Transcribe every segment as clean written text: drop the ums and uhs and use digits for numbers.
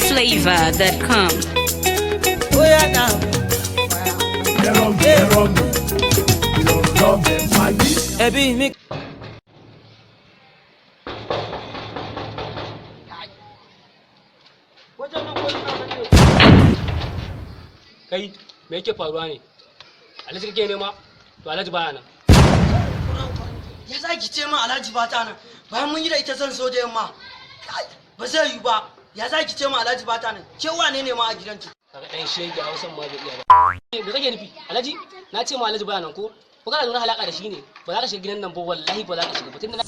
NinjaFlavor.com. Oh yeah now. Ebi mi. Kai me yake faruwa ne? Alhaji kake nema? To Alhaji baya nan. Ya za ki ce ma Alhaji ba ta nan bayan mun yi da ita zan so da yamma. Ba zai yi ba. Ya za ki ce ma Alhaji ba ta nan? Ke wane ne ma a gidanki? Kaga dan shege Hausan ma bai iya ba. Me kake nufi? Alhaji na ce ma Alhaji baya nan ko? Ko kana da wani halaka da shi ne? Ba za ka shiga gidan nan ba wallahi ba za ka shiga ba tunda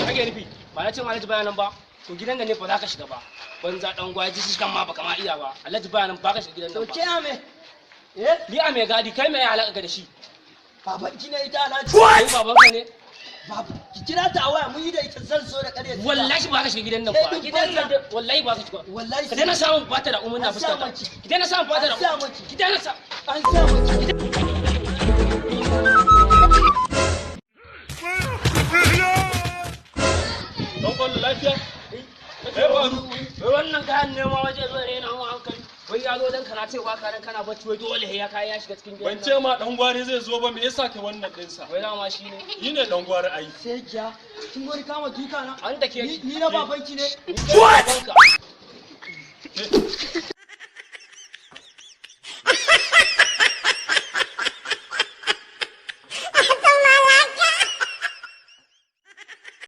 kake nufi? Ba na ce ma Alhaji baya nan ba. To gidan nan ne ba za ka shiga ba. Banza dan gwaji shi kan ma baka ma iya ba. Alhaji baya nan ba ka shiga gidan nan ba. To ke ame? Ni a mai gadi kai me ya halaka da shi? Baban ki ne ita Alhaji. Kai babanka ne? Babu. Ki kira ta a waya mun yi da ita zan so da ƙarya. Wallahi ba ka shiga gidan nan ba. Gidan nan wallahi ba ka shiga. Wallahi. Ka daina samun fata da umarna fuskar. Ki daina samun fata da. Ki daina sa. An sa maki. Don kwallo lafiya? Wannan kayan nema waje zo da yana hawa hankali. Wai ya zo dan kana cewa karan kana bacci wai dole ya kai ya shiga cikin gidan. Ban ce ma dan gwari zai zo ba me yasa ka wannan din sa? Wai dama shi ne. Ni ne dan gwari ai. Sai kiya. Kin gori kama duka na. An take Ni na babanki ne. What?